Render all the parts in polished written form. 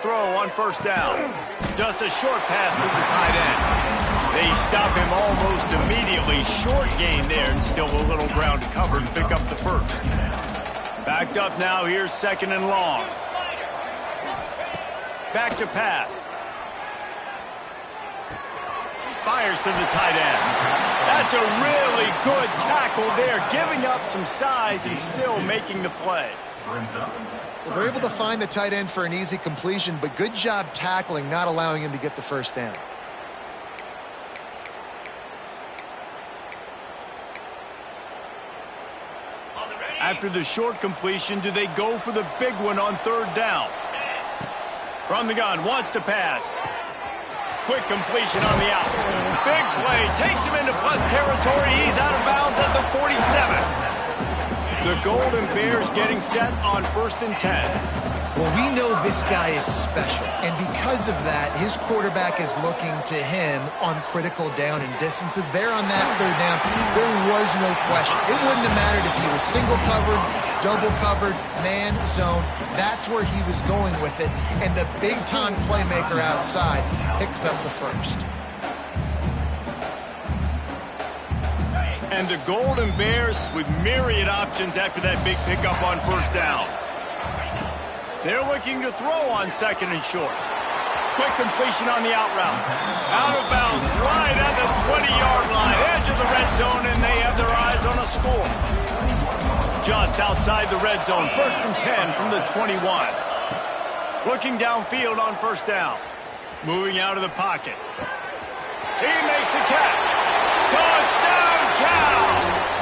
throw on first down. Just a short pass to the tight end. They stop him almost immediately. Short gain there, and still a little ground to cover to pick up the first. Backed up now. Here's second and long. Back to pass. Fires to the tight end. That's a really good tackle there, giving up some size and still making the play. Well, they're able to find the tight end for an easy completion, but good job tackling, not allowing him to get the first down. After the short completion, do they go for the big one on third down? From the gun, wants to pass. Quick completion on the out. Big play, takes him into plus territory. He's out of bounds at the 47. The Golden Bears getting set on 1st and 10. Well, we know this guy is special, and because of that, his quarterback is looking to him on critical down and distances. There on that third down, there was no question. It wouldn't have mattered if he was single covered, double covered, man, zone. That's where he was going with it, and the big-time playmaker outside picks up the first. And the Golden Bears with myriad options after that big pickup on first down. They're looking to throw on second and short. Quick completion on the out route. Out of bounds, right at the 20-yard line, edge of the red zone, and they have their eyes on a score. Just outside the red zone, 1st and 10 from the 21. Looking downfield on first down. Moving out of the pocket. He makes the catch. Touchdown, Ncaa!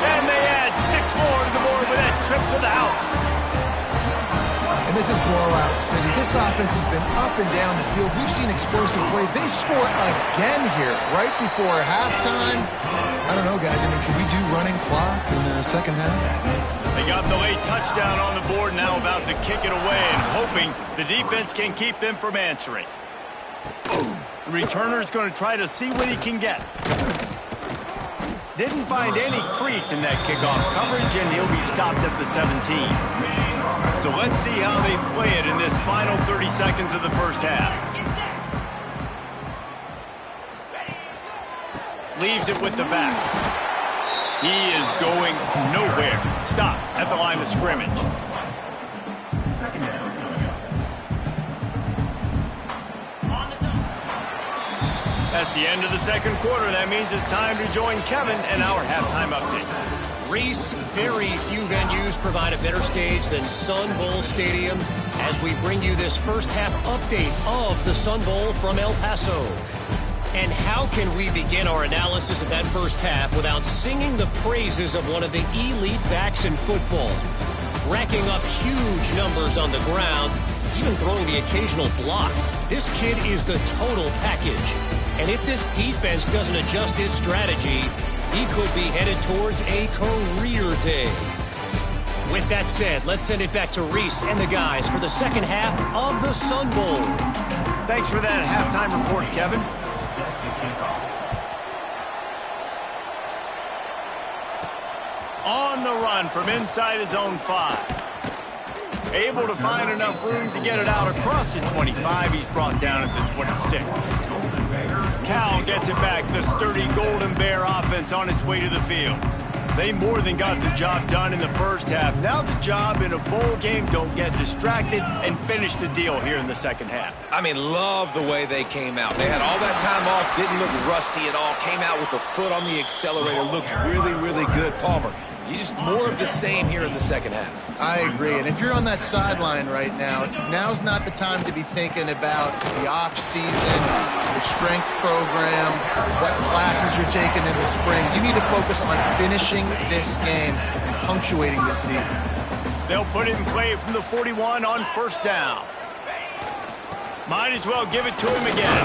And they add 6 more to the board with that trip to the house. And this is blowout city. This offense has been up and down the field. We've seen explosive plays. They score again here right before halftime. I don't know, guys. I mean, can we do running clock in the second half? They got the late touchdown on the board, now about to kick it away and hoping the defense can keep them from answering. The returner's going to try to see what he can get. Didn't find any crease in that kickoff coverage, and he'll be stopped at the 17. So let's see how they play it in this final 30 seconds of the first half. Leaves it with the back. He is going nowhere. Stop at the line of scrimmage. That's the end of the second quarter. That means it's time to join Kevin in our halftime update. Reese, very few venues provide a better stage than Sun Bowl Stadium as we bring you this first half update of the Sun Bowl from El Paso. And how can we begin our analysis of that first half without singing the praises of one of the elite backs in football? Racking up huge numbers on the ground, even throwing the occasional block. This kid is the total package. And if this defense doesn't adjust its strategy, he could be headed towards a career day. With that said, let's send it back to Reese and the guys for the second half of the Sun Bowl. Thanks for that halftime report, Kevin. On the run from inside his own 5. Able to find enough room to get it out across the 25. He's brought down at the 26. Cal gets it back. The sturdy Golden Bear offense on its way to the field. They more than got the job done in the first half. Now the job in a bowl game, don't get distracted and finish the deal here in the second half. I mean, love the way they came out. They had all that time off, didn't look rusty at all, came out with the foot on the accelerator, looked really, really good. Palmer, you just more of the same here in the second half. I agree, and if you're on that sideline right now, now's not the time to be thinking about the off-season, your strength program, what classes you're taking in the spring. You need to focus on finishing this game and punctuating this season. They'll put it in play from the 41 on first down. Might as well give it to him again.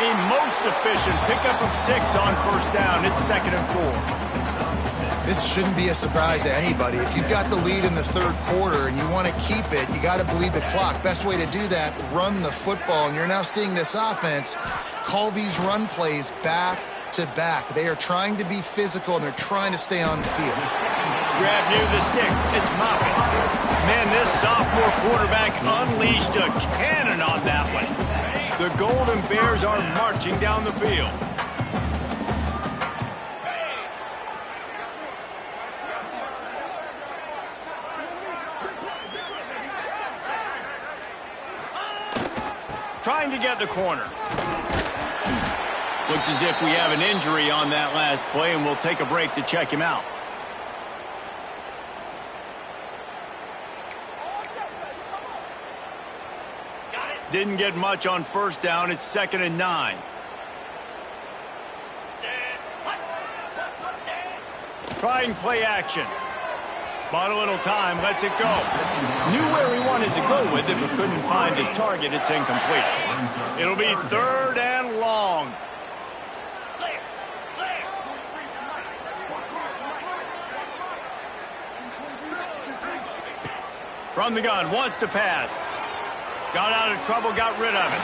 A most efficient pickup of 6 on first down. It's 2nd and 4. This shouldn't be a surprise to anybody. If you've got the lead in the third quarter and you want to keep it, you got to bleed the clock. Best way to do that, run the football. And you're now seeing this offense call these run plays back to back. They are trying to be physical and they're trying to stay on the field. Grab near the sticks. It's Moffitt. Man, this sophomore quarterback unleashed a cannon on The Golden Bears are marching down the field. Trying to get the corner. Looks as if we have an injury on that last play, and we'll take a break to check him out. Didn't get much on first down. It's 2nd and 9. Trying play action. Bought a little time, lets it go. Knew where he wanted to go with it, but couldn't find his target. It's incomplete. It'll be 3rd and long. From the gun, wants to pass. Got out of trouble, got rid of it.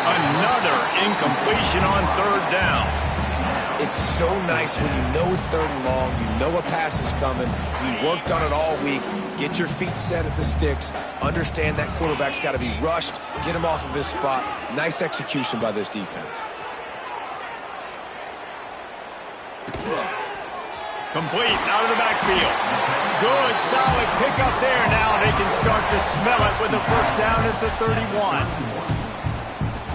Another incompletion on 3rd down. It's so nice when you know it's 3rd and long, you know a pass is coming, you worked on it all week, get your feet set at the sticks, understand that quarterback's got to be rushed, get him off of his spot. Nice execution by this defense. Complete, out of the backfield. Good, solid pickup there. Now they can start to smell it with a first down at the 31.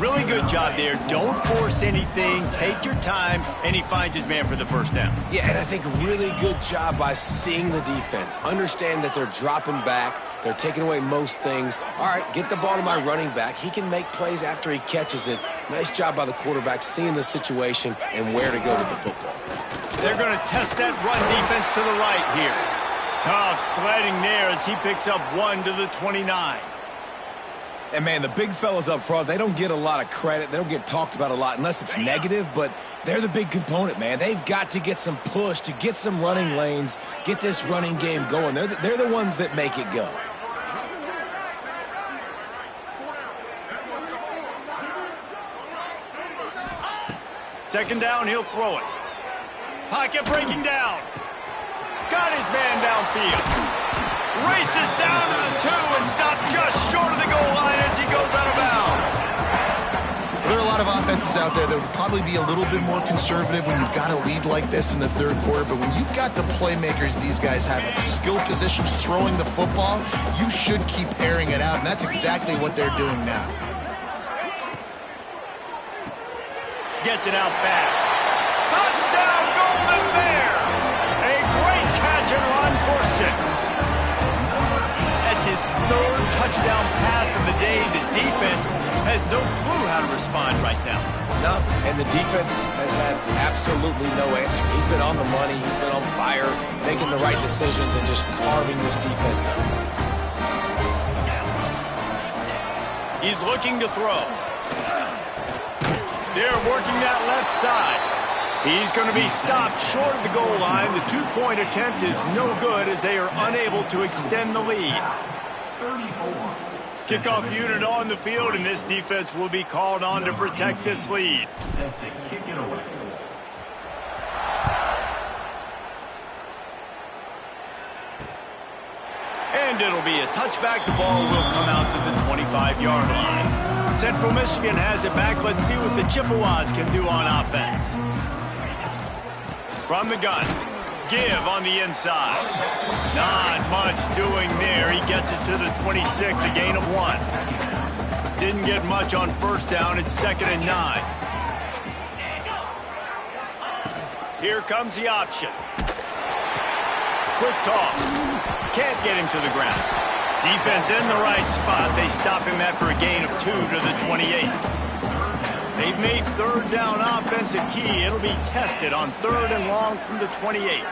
Really good job there. Don't force anything. Take your time, and he finds his man for the first down. Yeah, and I think really good job by seeing the defense. Understand that they're dropping back. They're taking away most things. All right, get the ball to my running back. He can make plays after he catches it. Nice job by the quarterback seeing the situation and where to go with the football. They're going to test that run defense to the right here. Tough sledding there as he picks up 1 to the 29. And, man, the big fellas up front, they don't get a lot of credit. They don't get talked about a lot unless it's negative, but they're the big component, man. They've got to get some push to get some running lanes, get this running game going. They're the ones that make it go. Second down, he'll throw it. Pocket breaking down. Got his man downfield. Races down to the 2 and stopped just short of the goal line as he goes out of bounds. There are a lot of offenses out there that would probably be a little bit more conservative when you've got a lead like this in the 3rd quarter, but when you've got the playmakers these guys have at the skill positions throwing the football, you should keep airing it out, and that's exactly what they're doing now. Gets it out fast. Touchdown, Golden Bears! A great catch and run for 6. That's his 3rd touchdown pass of the day. The defense has no clue how to respond right now. No, and the defense has had absolutely no answer. He's been on the money. He's been on fire, making the right decisions and just carving this defense up. He's looking to throw. They're working that left side. He's going to be stopped short of the goal line. The 2-point attempt is no good as they are unable to extend the lead. Kickoff unit on the field, and this defense will be called on to protect this lead. And it'll be a touchback. The ball will come out to the 25-yard line. Central Michigan has it back. Let's see what the Chippewas can do on offense. From the gun, give on the inside. Not much doing there. He gets it to the 26, a gain of 1. Didn't get much on first down. It's 2nd and 9. Here comes the option. Quick toss. Can't get him to the ground. Defense in the right spot. They stop him after a gain of 2 to the 28. They've made 3rd down offense a key. It'll be tested on 3rd and long from the 28.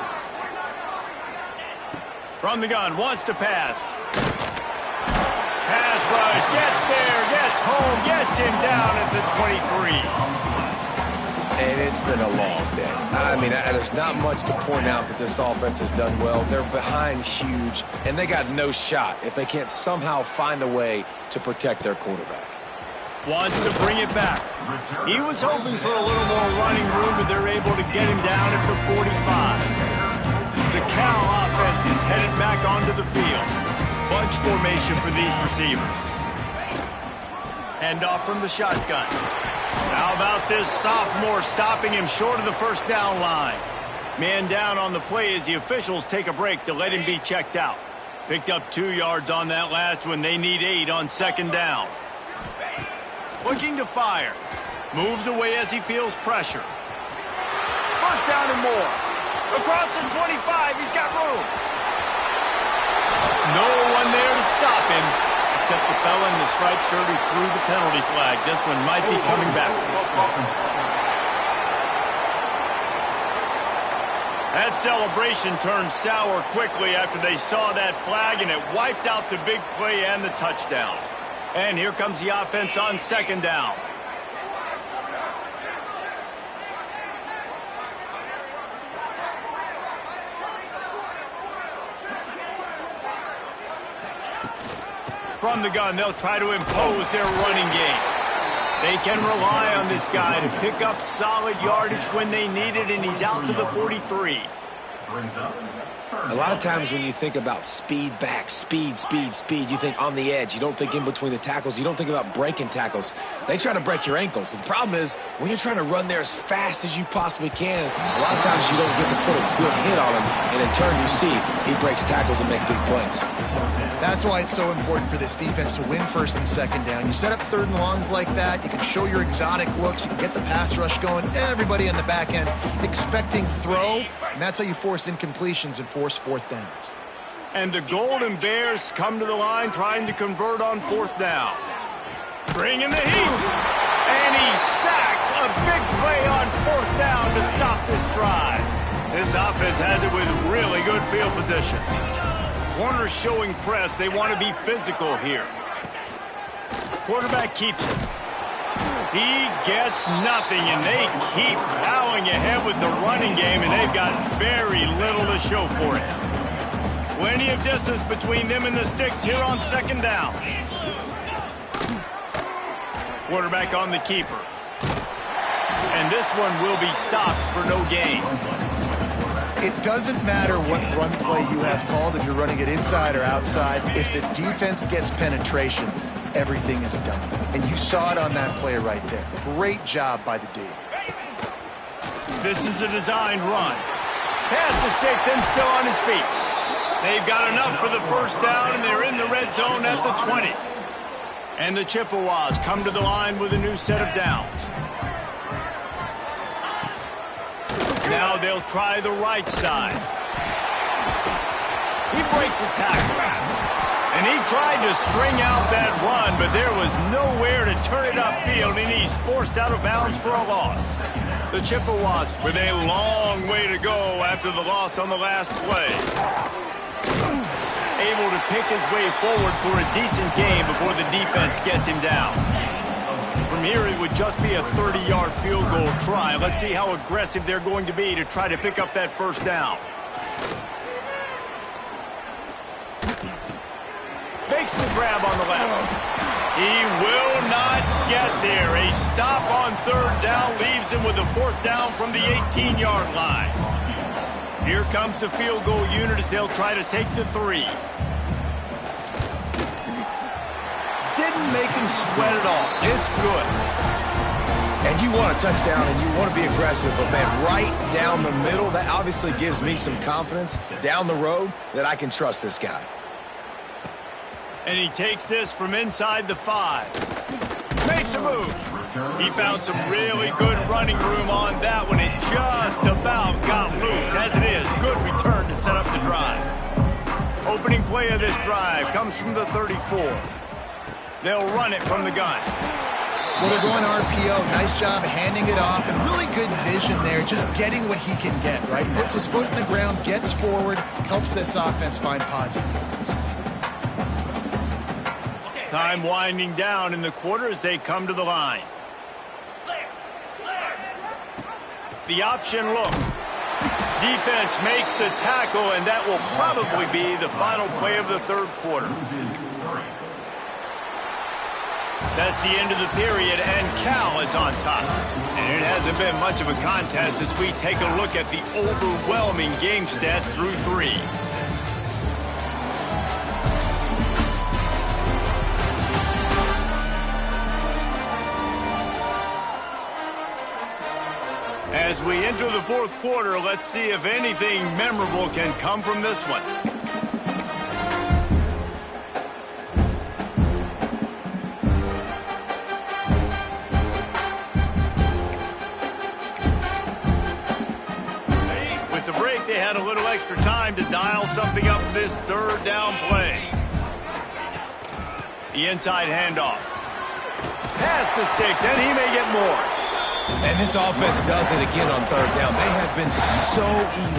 From the gun, wants to pass. Pass rush, gets there, gets home, gets him down at the 23. And it's been a long day. I mean, there's not much to point out that this offense has done well. They're behind huge, and they got no shot if they can't somehow find a way to protect their quarterback. Wants to bring it back. He was hoping for a little more running room, but they're able to get him down at the 45. The Cal offense is headed back onto the field. Bunch formation for these receivers. Hand off from the shotgun. How about this sophomore stopping him short of the first down line? Man down on the play as the officials take a break to let him be checked out. Picked up 2 yards on that last one. They need 8 on second down. Looking to fire. Moves away as he feels pressure. First down and more. Across the 25, he's got room. No one there to stop him, except the fella in the striped shirt who threw the penalty flag. This one might be coming back. That celebration turned sour quickly after they saw that flag, and it wiped out the big play and the touchdown. And here comes the offense on second down. From the gun, they'll try to impose their running game. They can rely on this guy to pick up solid yardage when they need it, and he's out to the 43. A lot of times when you think about speed back, speed, you think on the edge. You don't think in between the tackles. You don't think about breaking tackles. They try to break your ankles. The problem is when you're trying to run there as fast as you possibly can, a lot of times you don't get to put a good hit on him, and in turn you see he breaks tackles and makes big plays. That's why it's so important for this defense to win first and second down. You set up third and longs like that, you can show your exotic looks, you can get the pass rush going, everybody on the back end expecting throw, and that's how you force incompletions and force fourth downs. And the Golden Bears come to the line trying to convert on fourth down. Bring in the heat, and he sacked. A big play on fourth down to stop this drive. This offense has it with really good field position. Corners showing press. They want to be physical here. Quarterback keeps it. He gets nothing, and they keep plowing ahead with the running game, and they've got very little to show for it. Plenty of distance between them and the sticks here on second down. Quarterback on the keeper. And this one will be stopped for no gain. It doesn't matter what run play you have called, if you're running it inside or outside. If the defense gets penetration, everything is done. And you saw it on that play right there. Great job by the D. This is a designed run. Pass to Sticks and still on his feet. They've got enough for the first down, and they're in the red zone at the 20. And the Chippewas come to the line with a new set of downs. Now they'll try the right side. He breaks a tackle. And he tried to string out that run, but there was nowhere to turn it upfield, and he's forced out of bounds for a loss. The Chippewas with a long way to go after the loss on the last play. Able to pick his way forward for a decent game before the defense gets him down. From here, it would just be a 30-yard field goal try. Let's see how aggressive they're going to be to try to pick up that first down. Makes the grab on the left. He will not get there. A stop on third down leaves him with a fourth down from the 18-yard line. Here comes the field goal unit as they'll try to take the 3. Didn't make him sweat at all. It's good. And you want a touchdown and you want to be aggressive, but man, right down the middle, that obviously gives me some confidence down the road that I can trust this guy. And he takes this from inside the 5. Makes a move. He found some really good running room on that one. It just about got loose. As it is, good return to set up the drive. Opening play of this drive comes from the 34. They'll run it from the gun. Well, they're going RPO. Nice job handing it off, and really good vision there, just getting what he can get, right? Puts his foot in the ground, gets forward, helps this offense find positive points. Time winding down in the quarter as they come to the line. The option look. Defense makes the tackle, and that will probably be the final play of the third quarter. That's the end of the period, and Cal is on top. And it hasn't been much of a contest as we take a look at the overwhelming game stats through 3. As we enter the fourth quarter, let's see if anything memorable can come from this one. With the break, they had a little extra time to dial something up for this third down play. The inside handoff. Pass the sticks, and he may get more. And this offense does it again on third down. They have been so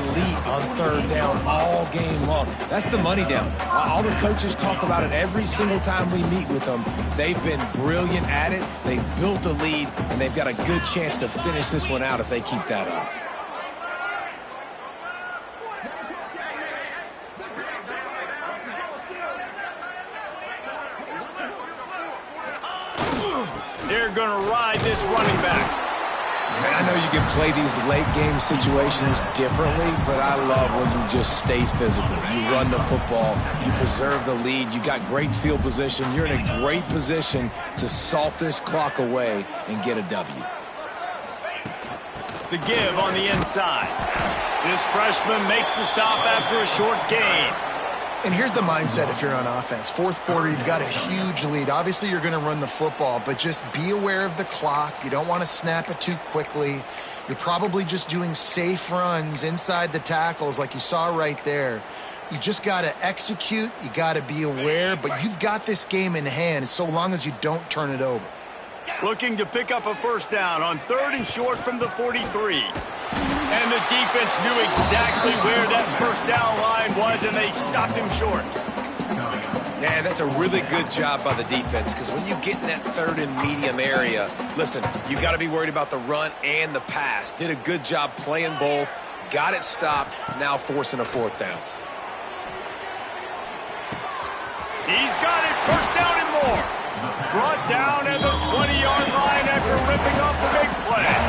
elite on third down all game long. That's the money down. All the coaches talk about it every single time we meet with them. They've been brilliant at it. They've built the lead, and they've got a good chance to finish this one out if they keep that up. They're going to ride this running back. Man, I know you can play these late-game situations differently, but I love when you just stay physical. You run the football, you preserve the lead, you got great field position. You're in a great position to salt this clock away and get a W. The give on the inside. This freshman makes the stop after a short gain. And here's the mindset if you're on offense. Fourth quarter, you've got a huge lead. Obviously, you're going to run the football, but just be aware of the clock. You don't want to snap it too quickly. You're probably just doing safe runs inside the tackles like you saw right there. You just got to execute. You got to be aware, but you've got this game in hand so long as you don't turn it over. Looking to pick up a first down on third and short from the 43. And the defense knew exactly where that first down line was, and they stopped him short. Man, that's a really good job by the defense, because when you get in that third and medium area, listen, you got to be worried about the run and the pass. Did a good job playing both, got it stopped, now forcing a fourth down. He's got it, first down and more. Brought down at the 20-yard line after ripping off the big play.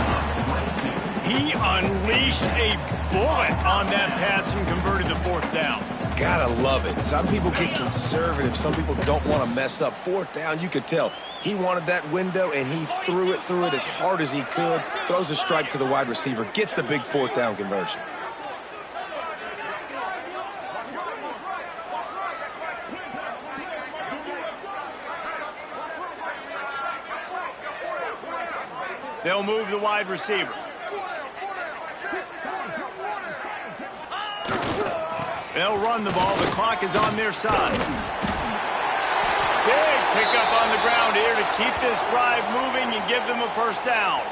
He unleashed a bullet on that pass and converted the fourth down. Gotta love it. Some people get conservative. Some people don't want to mess up. Fourth down, you could tell. He wanted that window, and he threw it as hard as he could. Throws a stripe to the wide receiver. Gets the big fourth down conversion. They'll move the wide receiver. They'll run the ball. The clock is on their side. Big pickup on the ground here to keep this drive moving and give them a first down.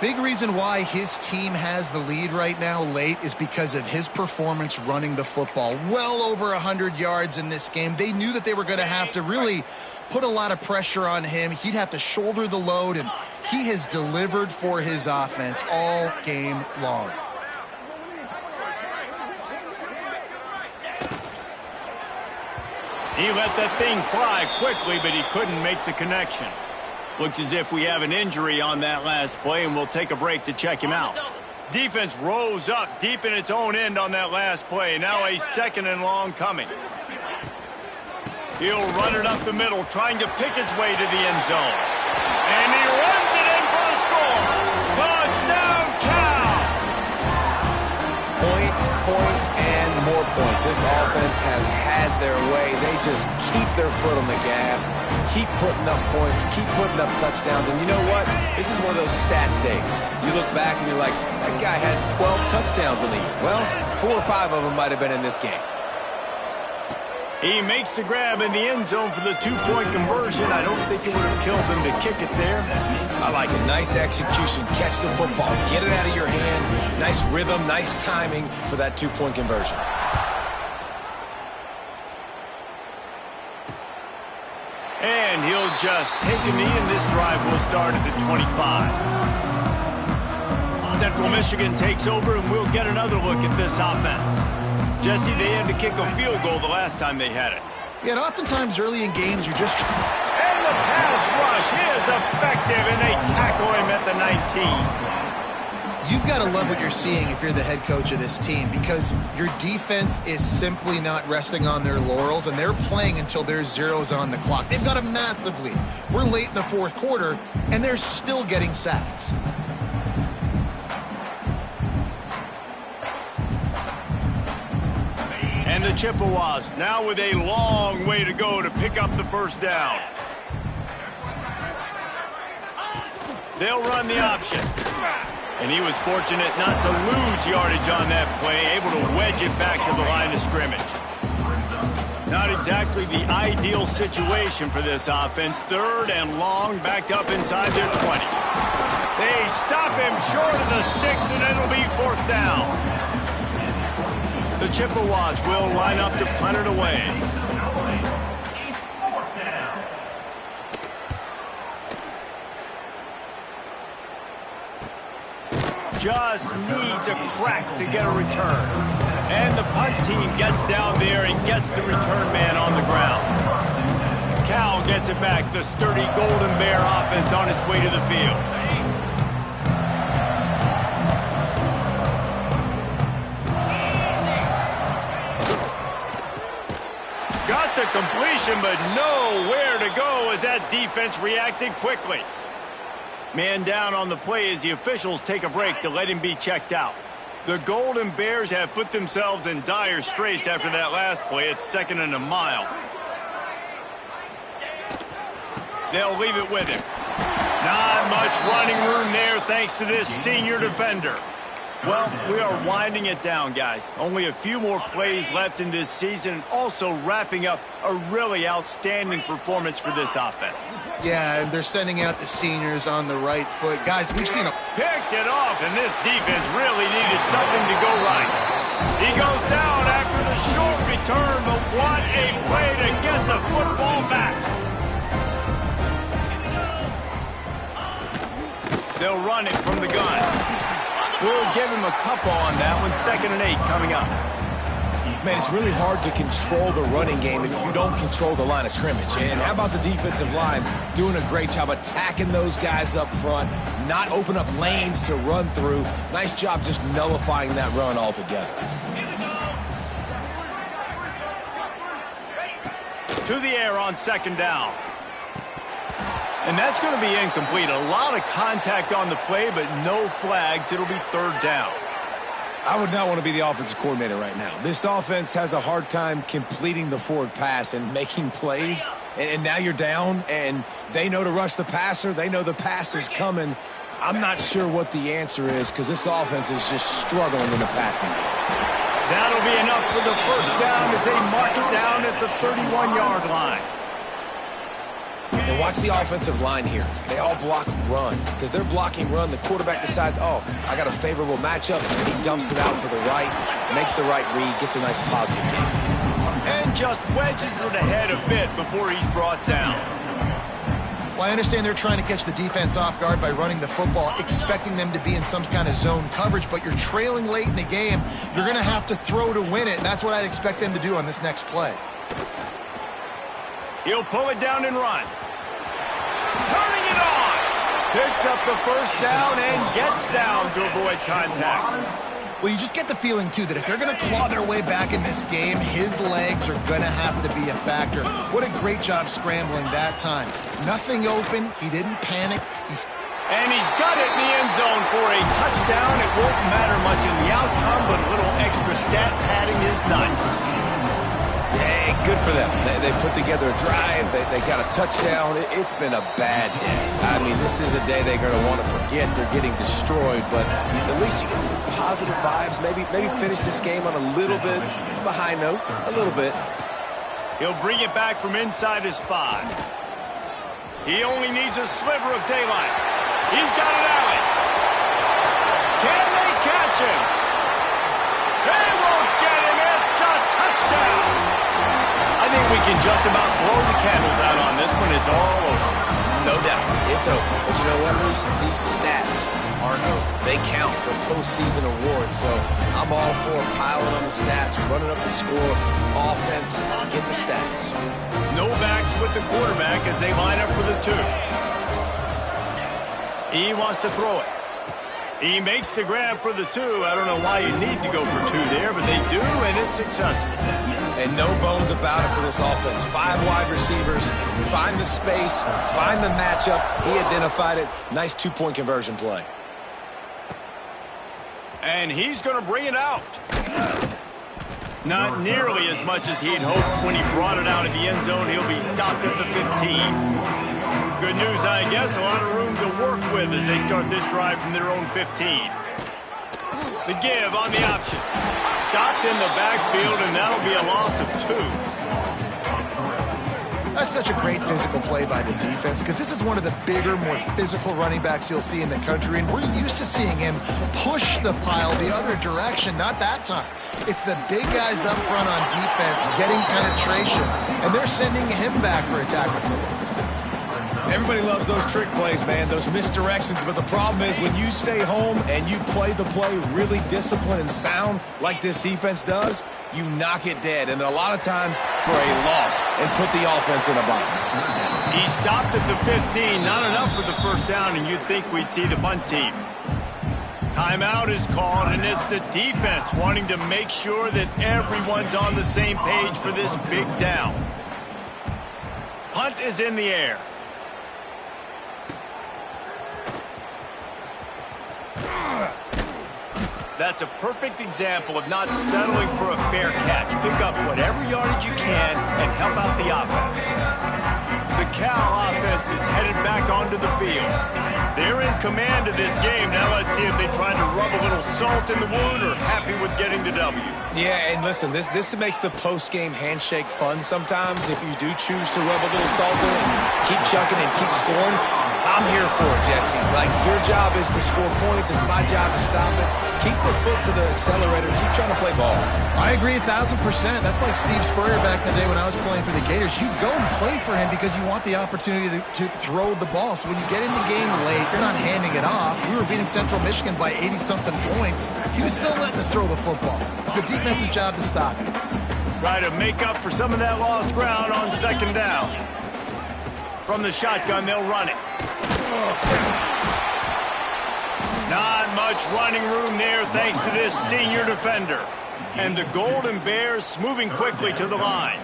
Big reason why his team has the lead right now late is because of his performance running the football. Well over 100 yards in this game. They knew that they were going to have to really put a lot of pressure on him. He'd have to shoulder the load, and he has delivered for his offense all game long. He let that thing fly quickly, but he couldn't make the connection. Looks as if we have an injury on that last play, and we'll take a break to check him out. Defense rose up deep in its own end on that last play. Now a second and long coming. He'll run it up the middle, trying to pick his way to the end zone. And he runs it in for the score. Touchdown, Ncaa! Points, and more points. This offense has had their way. They just keep their foot on the gas, keep putting up points, keep putting up touchdowns. And you know what? This is one of those stats days. You look back and you're like, that guy had 12 touchdowns in the year. Well, 4 or 5 of them might have been in this game. He makes the grab in the end zone for the two-point conversion. I don't think it would have killed him to kick it there. I like it. Nice execution. Catch the football. Get it out of your hand. Nice rhythm, nice timing for that two-point conversion. And he'll just take a knee, and this drive will start at the 25. Central Michigan takes over, and we'll get another look at this offense. Jesse, they had to kick a field goal the last time they had it. Yeah, and oftentimes early in games, you're just... And the pass rush is effective, and they tackle him at the 19. You've got to love what you're seeing if you're the head coach of this team, because your defense is simply not resting on their laurels, and they're playing until there's zeros on the clock. They've got a massive lead. We're late in the fourth quarter, and they're still getting sacks. And the Chippewas now with a long way to go to pick up the first down. They'll run the option. And he was fortunate not to lose yardage on that play, able to wedge it back to the line of scrimmage. Not exactly the ideal situation for this offense. 3rd and long, backed up inside their 20. They stop him short of the sticks, and it'll be 4th down. The Chippewas will line up to punt it away. Just needs a crack to get a return. And the punt team gets down there and gets the return man on the ground. Cal gets it back. The sturdy Golden Bear offense on its way to the field. Got the completion, but nowhere to go as that defense reacted quickly. Man down on the play as the officials take a break to let him be checked out. The Golden Bears have put themselves in dire straits after that last play. It's 2nd and a mile. They'll leave it with him. Not much running room there thanks to this senior defender. Well, we are winding it down, guys. Only a few more plays left in this season, also wrapping up a really outstanding performance for this offense. Yeah, and they're sending out the seniors on the right foot. Guys, we've seen a... Picked it off, and this defense really needed something to go right. He goes down after the short return, but what a play to get the football back. They'll run it from the gun. We'll give him a couple on that one. 2nd and 8 coming up. Man, it's really hard to control the running game if you don't control the line of scrimmage. And how about the defensive line doing a great job attacking those guys up front, not open up lanes to run through. Nice job just nullifying that run altogether. To the air on 2nd down. And that's going to be incomplete. A lot of contact on the play, but no flags. It'll be 3rd down. I would not want to be the offensive coordinator right now. This offense has a hard time completing the forward pass and making plays. And now you're down, and they know to rush the passer. They know the pass is coming. I'm not sure what the answer is because this offense is just struggling in the passing game. That'll be enough for the 1st down as they mark it down at the 31-yard line. And watch the offensive line here. They all block run. Because they're blocking run, the quarterback decides, oh, I got a favorable matchup. He dumps it out to the right, makes the right read, gets a nice positive gain. And just wedges it ahead a bit before he's brought down. Well, I understand they're trying to catch the defense off guard by running the football, expecting them to be in some kind of zone coverage, but you're trailing late in the game. You're going to have to throw to win it, and that's what I'd expect them to do on this next play. He'll pull it down and run. Turning it on. Picks up the 1st down and gets down to avoid contact. Well, you just get the feeling, too, that if they're going to claw their way back in this game, his legs are going to have to be a factor. What a great job scrambling that time. Nothing open. He didn't panic. And he's got it in the end zone for a touchdown. It won't matter much in the outcome, but a little extra stat padding is nice. Yeah, good for them. They put together a drive. They got a touchdown. It's been a bad day. I mean, this is a day they're going to want to forget. They're getting destroyed, but at least you get some positive vibes. Maybe finish this game on a little bit of a high note. A little bit. He'll bring it back from inside his 5. He only needs a sliver of daylight. He's got it out. Can they catch him? They won't get him. It's a touchdown. I think we can just about blow the candles out on this one. It's all over. No doubt. It's over. But you know what, Reese? These stats aren't over. They count for postseason awards. So I'm all for piling on the stats, running up the score, offense, get the stats. No backs with the quarterback as they line up for the 2. He wants to throw it. He makes the grab for the 2. I don't know why you need to go for 2 there, but they do, and it's successful. And no bones about it for this offense. 5 wide receivers, find the space, find the matchup. He identified it. Nice 2-point conversion play. And he's going to bring it out. Not nearly as much as he'd hoped when he brought it out of the end zone. He'll be stopped at the 15. Good news, I guess. A lot of room to work with as they start this drive from their own 15. The give on the option. Stopped in the backfield, and that'll be a loss of 2. That's such a great physical play by the defense because this is one of the bigger, more physical running backs you'll see in the country, and we're used to seeing him push the pile the other direction. Not that time. It's the big guys up front on defense getting penetration, and they're sending him back for a tackle for loss. Everybody loves those trick plays, man, those misdirections, but the problem is when you stay home and you play the play really disciplined and sound like this defense does, you knock it dead, and a lot of times for a loss, and put the offense in a bind. He stopped at the 15, not enough for the first down, and you'd think we'd see the punt team. Timeout is called, and it's the defense wanting to make sure that everyone's on the same page for this big down. Punt is in the air. That's a perfect example of not settling for a fair catch. Pick up whatever yardage you can and help out the offense. The Cal offense is headed back onto the field. They're in command of this game. Now let's see if they try to rub a little salt in the wound or happy with getting the W. Yeah, and listen, this makes the post-game handshake fun sometimes if you do choose to rub a little salt in it and keep chucking and keep scoring. I'm here for it, Jesse. Like, your job is to score points. It's my job to stop it. Keep the foot to the accelerator. Keep trying to play ball. I agree 1,000%. That's like Steve Spurrier back in the day when I was playing for the Gators. You go and play for him because you want the opportunity to throw the ball. So when you get in the game late, you're not handing it off. We were beating Central Michigan by 80-something points. He was still letting us throw the football. It's the defense's job to stop it. Try to make up for some of that lost ground on second down. From the shotgun, they'll run it. Not much running room there thanks to this senior defender. And the Golden Bears moving quickly to the line.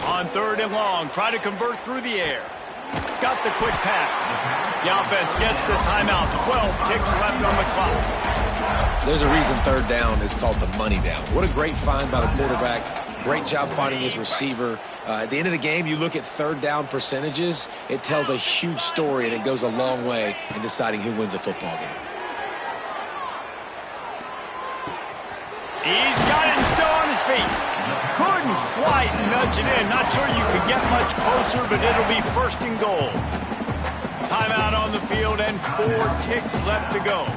On third and long, try to convert through the air. Got the quick pass. The offense gets the timeout. 12 ticks left on the clock. There's a reason third down is called the money down. What a great find by the quarterback. Great job finding his receiver. At the end of the game, you look at third down percentages. It tells a huge story, and it goes a long way in deciding who wins a football game. He's got it and still on his feet. Couldn't quite nudge it in. Not sure you could get much closer, but it'll be first and goal. Timeout on the field and 4 ticks left to go.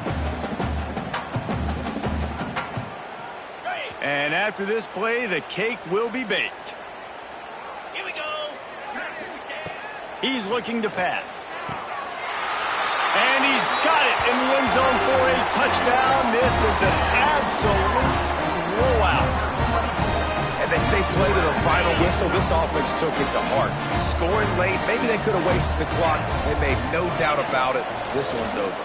And after this play, the cake will be baked. Here we go. He's looking to pass. And he's got it in the end zone for a touchdown. This is an absolute blowout. And they say play to the final whistle. This offense took it to heart. Scoring late, maybe they could have wasted the clock. They made no doubt about it. This one's over.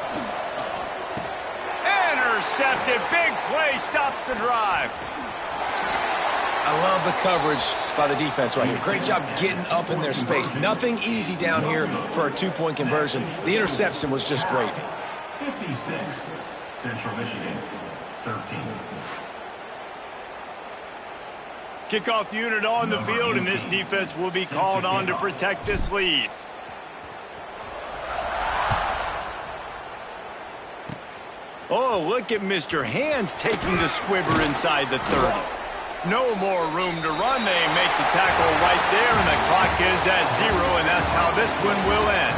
Intercepted. Big play stops the drive. I love the coverage by the defense right here. Great job getting up in their space. Nothing easy down here for a 2-point conversion. The interception was just gravy. 56, Central Michigan, 13. Kickoff unit on the field, and this defense will be called on to protect this lead. Oh, look at Mr. Hands taking the squibber inside the 30. No more room to run. They make the tackle right there, and the clock is at 0, and that's how this one will end.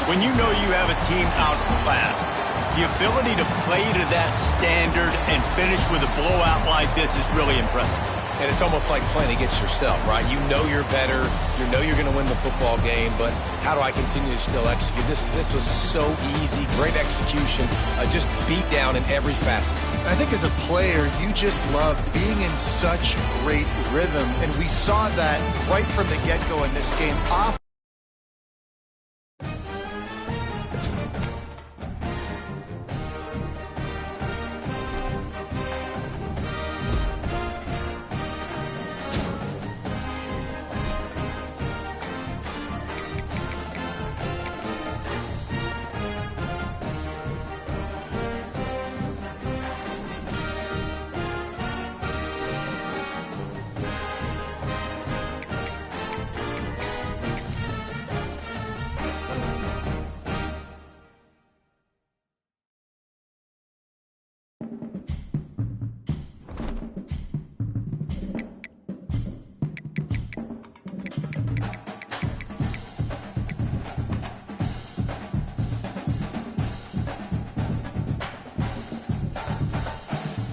When you know you have a team outclassed, the ability to play to that standard and finish with a blowout like this is really impressive. And it's almost like playing against yourself, right? You know you're better. You know you're going to win the football game, but how do I continue to still execute? This was so easy. Great execution. Just beat down in every facet. I think as a player, you just love being in such great rhythm, and we saw that right from the get-go in this game.